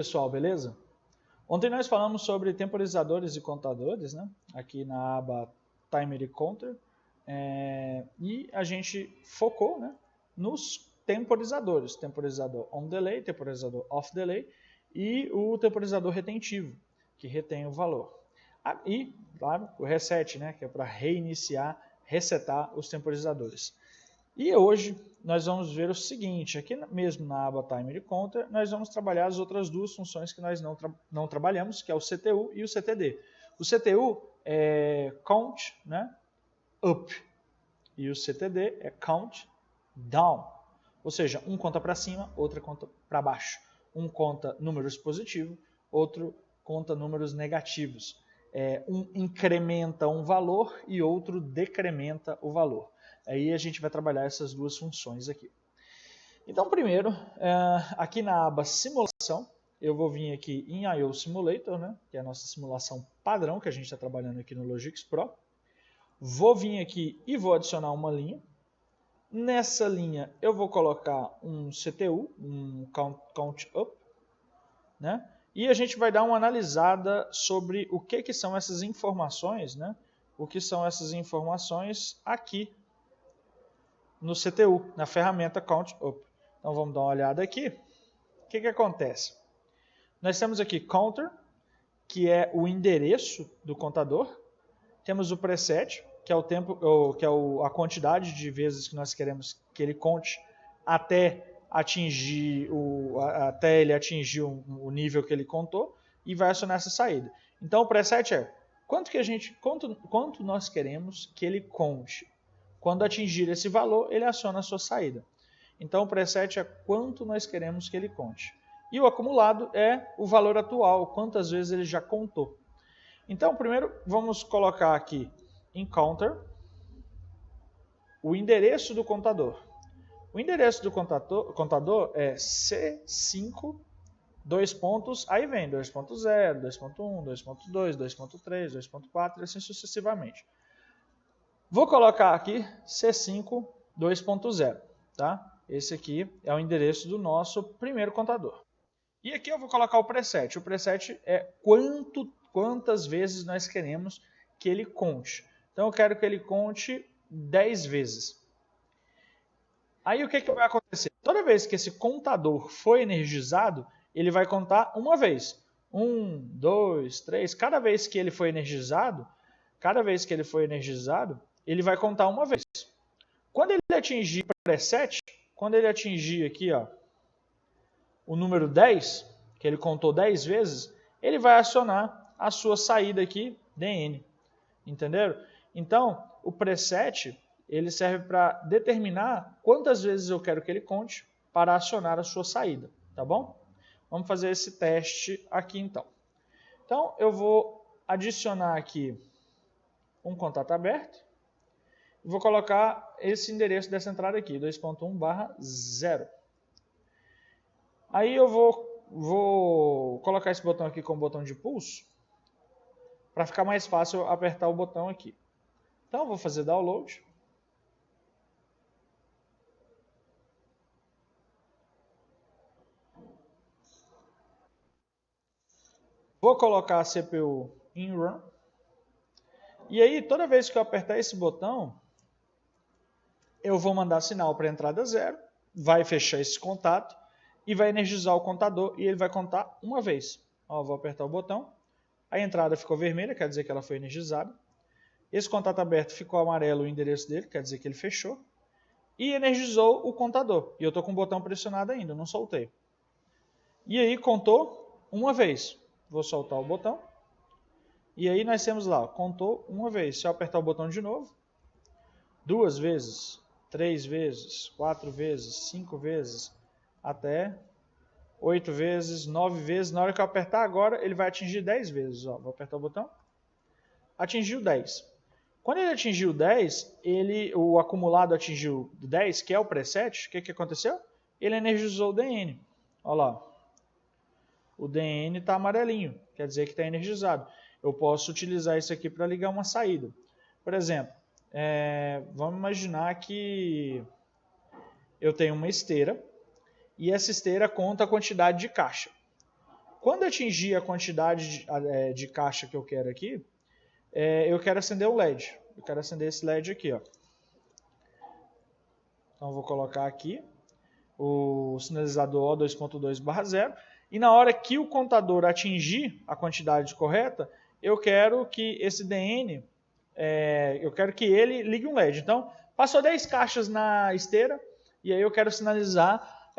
Pessoal, beleza? Ontem nós falamos sobre temporizadores e contadores, né? Aqui na aba Timer e Counter, e a gente focou, né, nos temporizadores, temporizador on delay, temporizador off delay e o temporizador retentivo, que retém o valor. E, claro, o reset, né, que é para reiniciar, resetar os temporizadores. E hoje nós vamos ver o seguinte, aqui mesmo na aba Timer e Counter, nós vamos trabalhar as outras duas funções que nós não trabalhamos, que é o CTU e o CTD. O CTU é Count, né, Up, e o CTD é Count Down. Ou seja, um conta para cima, outro conta para baixo. Um conta números positivos, outro conta números negativos. Um incrementa um valor e outro decrementa o valor. Aí a gente vai trabalhar essas duas funções aqui. Então, primeiro, aqui na aba Simulação, eu vou vir aqui em I/O Simulator, né, que é a nossa simulação padrão que a gente está trabalhando aqui no Logix Pro. Vou vir aqui e vou adicionar uma linha. Nessa linha eu vou colocar um CTU, um Count Up, né? E a gente vai dar uma analisada sobre o que são essas informações, né? O que são essas informações aqui no CTU, na ferramenta Count Up. Então vamos dar uma olhada aqui. O que acontece? Nós temos aqui Counter, que é o endereço do contador. Temos o preset, que é o tempo, que é a quantidade de vezes que nós queremos que ele conte até ele atingir o nível que ele contou e vai acionar essa saída. Então o preset é quanto nós queremos que ele conte. Quando atingir esse valor, ele aciona a sua saída. Então o preset é quanto nós queremos que ele conte. E o acumulado é o valor atual, quantas vezes ele já contou. Então, primeiro, vamos colocar aqui em Counter o endereço do contador. O endereço do contador é C5, dois pontos, aí vem 2.0, 2.1, 2.2, 2.3, 2.4 e assim sucessivamente. Vou colocar aqui C5, 2.0, tá? Esse aqui é o endereço do nosso primeiro contador. E aqui eu vou colocar o preset. O preset é quantas vezes nós queremos que ele conte. Então eu quero que ele conte 10 vezes. Aí o que vai acontecer? Toda vez que esse contador for energizado, ele vai contar uma vez. 1, 2, 3. Cada vez que ele for energizado, ele vai contar uma vez. Quando ele atingir o preset, quando ele atingir aqui, ó, o número 10, que ele contou 10 vezes, ele vai acionar a sua saída aqui, DN. Entenderam? Então, o preset, ele serve para determinar quantas vezes eu quero que ele conte para acionar a sua saída, tá bom? Vamos fazer esse teste aqui então. Então, eu vou adicionar aqui um contato aberto. Vou colocar esse endereço dessa entrada aqui, 2.1/0. Aí eu vou colocar esse botão aqui como botão de pulso, para ficar mais fácil apertar o botão aqui. Então eu vou fazer download. Vou colocar a CPU em run. E aí toda vez que eu apertar esse botão, eu vou mandar sinal para a entrada 0, vai fechar esse contato e vai energizar o contador e ele vai contar uma vez. Ó, vou apertar o botão, a entrada ficou vermelha, quer dizer que ela foi energizada. Esse contato aberto ficou amarelo o endereço dele, quer dizer que ele fechou. E energizou o contador. E eu estou com o botão pressionado ainda, não soltei. E aí contou uma vez. Vou soltar o botão. E aí nós temos lá, contou uma vez. Se eu apertar o botão de novo, 2 vezes, 3 vezes, 4 vezes, 5 vezes, até 8 vezes, 9 vezes. Na hora que eu apertar agora, ele vai atingir 10 vezes. Ó, vou apertar o botão. Atingiu 10. Quando ele atingiu 10, o acumulado atingiu 10, que é o preset, o que aconteceu? Ele energizou o DN. Olha lá. O DN está amarelinho, quer dizer que está energizado. Eu posso utilizar isso aqui para ligar uma saída. Por exemplo, vamos imaginar que eu tenho uma esteira e essa esteira conta a quantidade de caixa. quando atingir a quantidade de caixa que eu quero aqui, eu quero acender o LED. Eu quero acender esse LED aqui, ó. Então eu vou colocar aqui o sinalizador O2.2/0 e na hora que o contador atingir a quantidade correta, eu quero que esse DN, eu quero que ele ligue um LED. Então, passou 10 caixas na esteira e aí eu quero sinalizar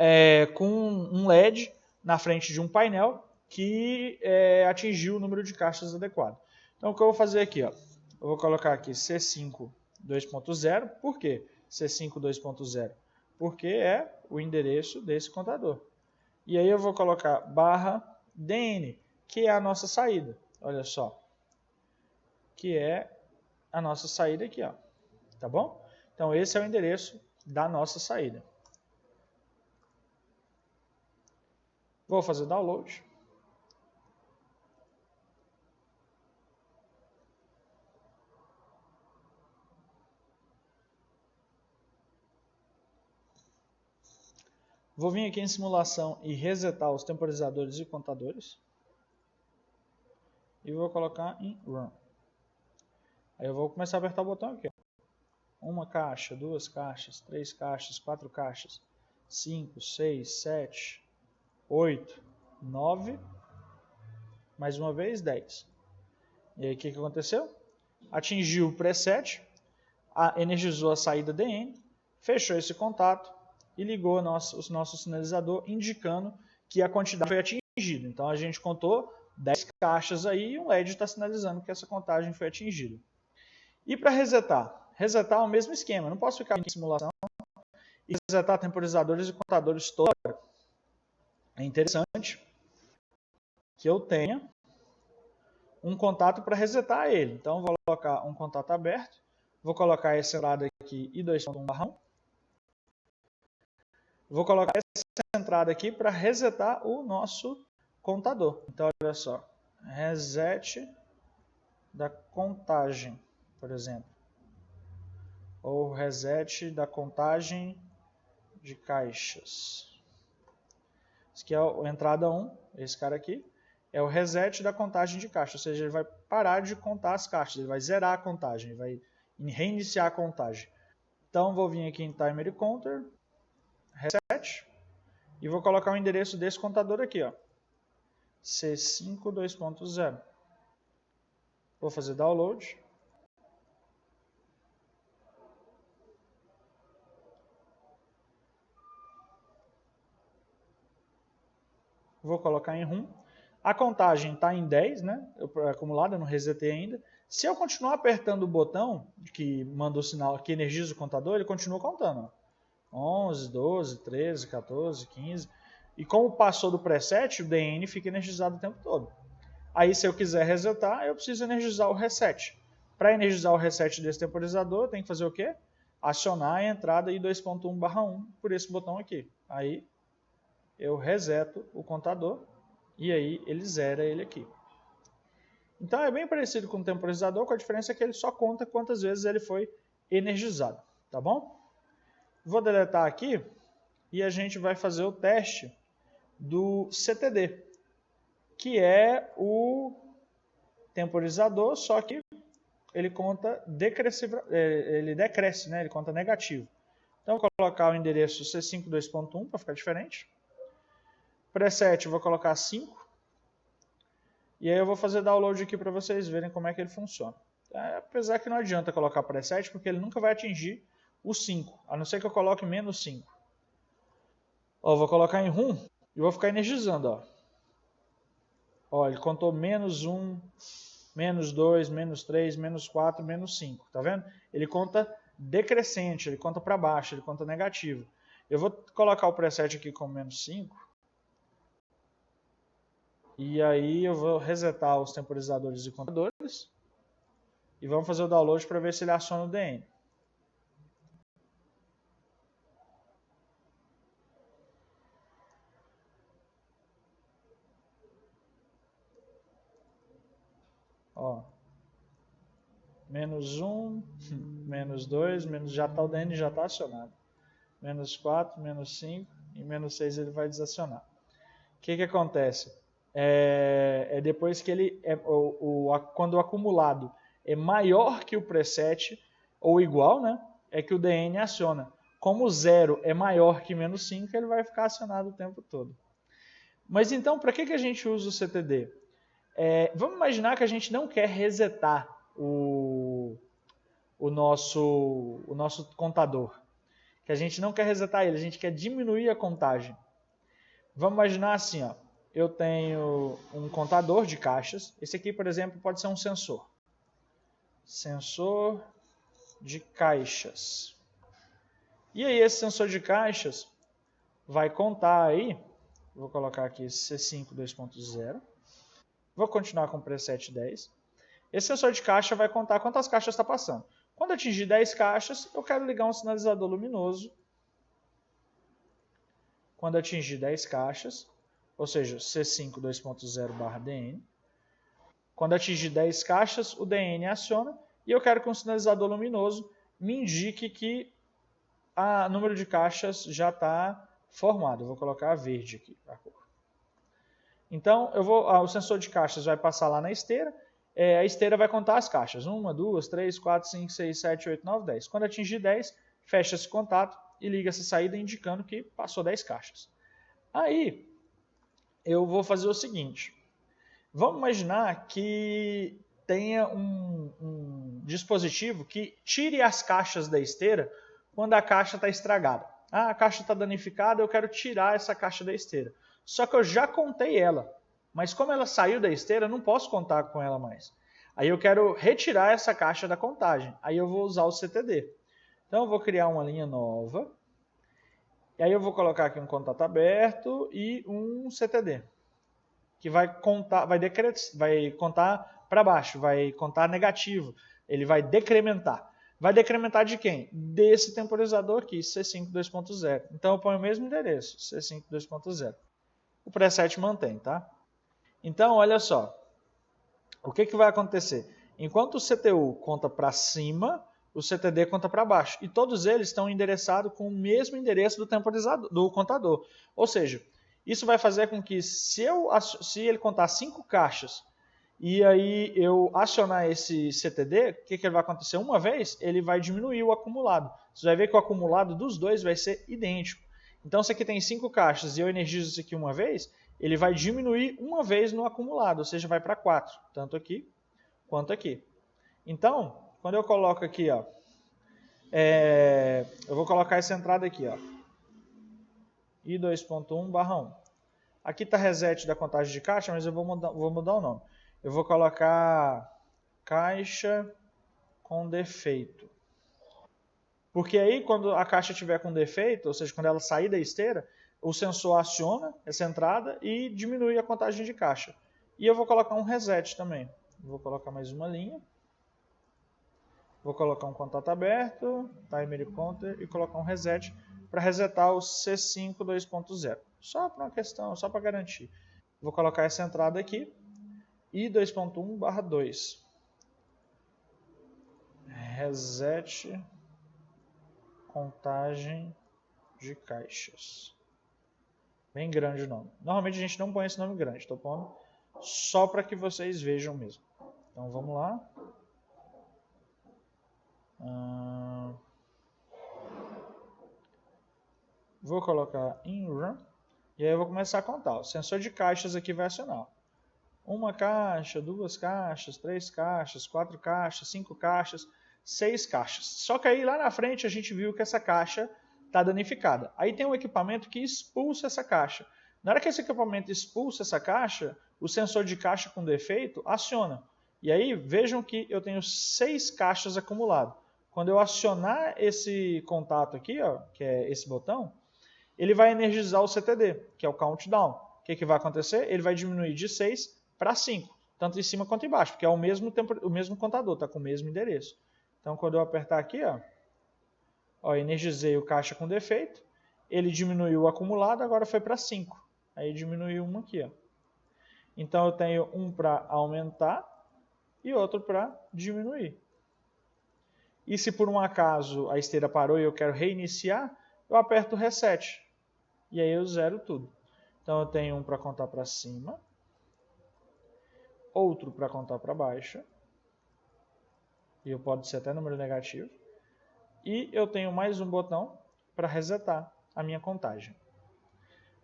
com um LED na frente de um painel que atingiu o número de caixas adequado. Então, o que eu vou fazer aqui, ó, eu vou colocar aqui C5 2.0. Por quê C5 2.0? Porque é o endereço desse contador. E aí eu vou colocar /DN, que é a nossa saída. Olha só. Que é a nossa saída aqui, ó. Tá bom? Então esse é o endereço da nossa saída. Vou fazer download. Vou vir aqui em simulação e resetar os temporizadores e contadores. E vou colocar em Run. Aí eu vou começar a apertar o botão aqui. Uma caixa, 2 caixas, 3 caixas, 4 caixas, 5, 6, 7, 8, 9, mais uma vez 10. E aí o que aconteceu? Atingiu o preset, energizou a saída DN, fechou esse contato e ligou o nosso sinalizador indicando que a quantidade foi atingida. Então a gente contou 10 caixas aí e um LED está sinalizando que essa contagem foi atingida. E para resetar? Resetar é o mesmo esquema. Eu não posso ficar em simulação e resetar temporizadores e contadores toda hora. É interessante que eu tenha um contato para resetar ele. Então vou colocar um contato aberto. Vou colocar essa entrada aqui I2.1/1. Vou colocar essa entrada aqui para resetar o nosso contador. Então olha só. Reset da contagem, por exemplo. Ou reset da contagem de caixas. Esse aqui é a entrada 1, esse cara aqui. É o reset da contagem de caixa, ou seja, ele vai parar de contar as caixas, ele vai zerar a contagem, ele vai reiniciar a contagem. Então vou vir aqui em Timer Counter, Reset, e vou colocar o endereço desse contador aqui, ó, C5 2.0. Vou fazer download. Vou colocar em Run. A contagem está em 10, né? Acumulada, eu não resetei ainda. Se eu continuar apertando o botão que manda o sinal, que energiza o contador, ele continua contando. Ó. 11, 12, 13, 14, 15. E como passou do preset, o DN fica energizado o tempo todo. Aí se eu quiser resetar, eu preciso energizar o reset. Para energizar o reset desse temporizador, tem que fazer o quê? Acionar a entrada I2.1/1 por esse botão aqui. Aí eu reseto o contador e aí ele zera ele aqui. Então é bem parecido com o temporizador, com a diferença que ele só conta quantas vezes ele foi energizado, tá bom? Vou deletar aqui e a gente vai fazer o teste do CTD, que é o temporizador, só que ele conta ele decresce, né? Ele conta negativo. Então vou colocar o endereço C5 2.1 para ficar diferente. Preset vou colocar 5. E aí eu vou fazer download aqui para vocês verem como é que ele funciona. Apesar que não adianta colocar preset, porque ele nunca vai atingir o 5, a não ser que eu coloque menos 5. Ó, vou colocar em Run e vou ficar energizando. Ó, ele contou menos 1, menos 2, menos 3, menos 4, menos 5. Tá vendo? Ele conta decrescente, ele conta para baixo, ele conta negativo. Eu vou colocar o preset aqui com menos 5. E aí eu vou resetar os temporizadores e contadores. E vamos fazer o download para ver se ele aciona o DN. Ó, menos 1, menos 2, já está o DN já está acionado. Menos 4, menos 5 e menos 6 ele vai desacionar. O que acontece? é depois que ele quando o acumulado é maior que o preset ou igual, né, é que o DN aciona. Como o 0 é maior que menos 5, ele vai ficar acionado o tempo todo. Mas então, para que a gente usa o CTD? Vamos imaginar que a gente não quer resetar o nosso contador. Que a gente não quer resetar ele, a gente quer diminuir a contagem. Vamos imaginar assim, ó, eu tenho um contador de caixas. Esse aqui, por exemplo, pode ser um sensor. Sensor de caixas. E aí esse sensor de caixas vai contar aí, vou colocar aqui C5 2.0. Vou continuar com o preset 10. Esse sensor de caixa vai contar quantas caixas está passando. Quando atingir 10 caixas, eu quero ligar um sinalizador luminoso. Quando atingir 10 caixas, ou seja, C5 2.0/DN. Quando atingir 10 caixas, o DN aciona e eu quero que um sinalizador luminoso me indique que o número de caixas já está formado. Eu vou colocar verde aqui, a cor. Então, o sensor de caixas vai passar lá na esteira. A esteira vai contar as caixas. 1, 2, 3, 4, 5, 6, 7, 8, 9, 10. Quando atingir 10, fecha esse contato e liga essa saída indicando que passou 10 caixas. Aí, eu vou fazer o seguinte. Vamos imaginar que tenha um dispositivo que tire as caixas da esteira quando a caixa está estragada. A caixa está danificada, eu quero tirar essa caixa da esteira. Só que eu já contei ela, mas como ela saiu da esteira, eu não posso contar com ela mais. Aí eu quero retirar essa caixa da contagem. Aí eu vou usar o CTD. Então eu vou criar uma linha nova. E aí eu vou colocar aqui um contato aberto e um CTD. Que vai contar para baixo, vai contar negativo. Ele vai decrementar. Vai decrementar de quem? Desse temporizador aqui, C5 2.0. Então eu ponho o mesmo endereço, C5 2.0. O preset mantém, tá? Então, olha só. O que vai acontecer? Enquanto o CTU conta para cima, o CTD conta para baixo. E todos eles estão endereçados com o mesmo endereço do temporizador, do contador. Ou seja, isso vai fazer com que se ele contar 5 caixas e aí eu acionar esse CTD, o que vai acontecer? Uma vez, ele vai diminuir o acumulado. Você vai ver que o acumulado dos dois vai ser idêntico. Então, se aqui tem 5 caixas e eu energizo isso aqui uma vez, ele vai diminuir uma vez no acumulado, ou seja, vai para 4, tanto aqui quanto aqui. Então, quando eu coloco aqui, ó, eu vou colocar essa entrada aqui, ó, I2.1/1. Aqui está reset da contagem de caixa, mas eu vou mudar o nome. Eu vou colocar caixa com defeito. Porque aí, quando a caixa estiver com defeito, ou seja, quando ela sair da esteira, o sensor aciona essa entrada e diminui a contagem de caixa. E eu vou colocar um reset também. Vou colocar mais uma linha. Vou colocar um contato aberto, timer counter e colocar um reset para resetar o C5 2.0. Só para uma questão, só para garantir. Vou colocar essa entrada aqui e 2.1/2. Reset contagem de caixas. Bem grande o nome. Normalmente a gente não põe esse nome grande, estou pondo só para que vocês vejam mesmo. Então vamos lá. Vou colocar in run e aí eu vou começar a contar. O sensor de caixas aqui vai acionar. 1 caixa, 2 caixas, 3 caixas, 4 caixas, 5 caixas, 6 caixas. Só que aí lá na frente a gente viu que essa caixa está danificada. Aí tem um equipamento que expulsa essa caixa. Na hora que esse equipamento expulsa essa caixa, o sensor de caixa com defeito aciona. E aí vejam que eu tenho 6 caixas acumuladas. Quando eu acionar esse contato aqui, ó, que é esse botão, ele vai energizar o CTD, que é o countdown. O que vai acontecer? Ele vai diminuir de 6 para 5, tanto em cima quanto embaixo, porque é o mesmo contador, está com o mesmo endereço. Então, quando eu apertar aqui, ó, energizei o caixa com defeito, ele diminuiu o acumulado, agora foi para 5. Aí diminuiu um aqui. Ó. Então, eu tenho um para aumentar e outro para diminuir. E se por um acaso a esteira parou e eu quero reiniciar, eu aperto o reset. E aí eu zero tudo. Então eu tenho um para contar para cima, outro para contar para baixo, e pode ser até número negativo, e eu tenho mais um botão para resetar a minha contagem.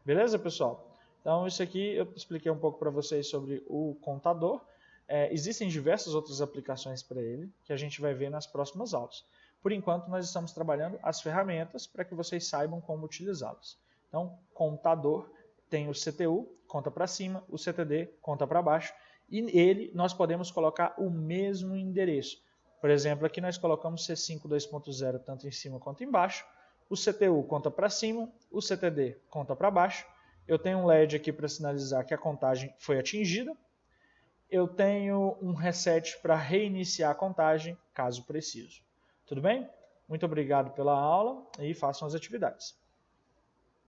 Beleza, pessoal? Então, isso aqui eu expliquei um pouco para vocês sobre o contador. Existem diversas outras aplicações para ele, que a gente vai ver nas próximas aulas. Por enquanto, nós estamos trabalhando as ferramentas para que vocês saibam como utilizá-las. Então, contador tem o CTU, conta para cima, o CTD, conta para baixo, e nele nós podemos colocar o mesmo endereço. Por exemplo, aqui nós colocamos C5 2.0 tanto em cima quanto embaixo, o CTU conta para cima, o CTD conta para baixo, eu tenho um LED aqui para sinalizar que a contagem foi atingida, eu tenho um reset para reiniciar a contagem, caso preciso. Tudo bem? Muito obrigado pela aula e façam as atividades.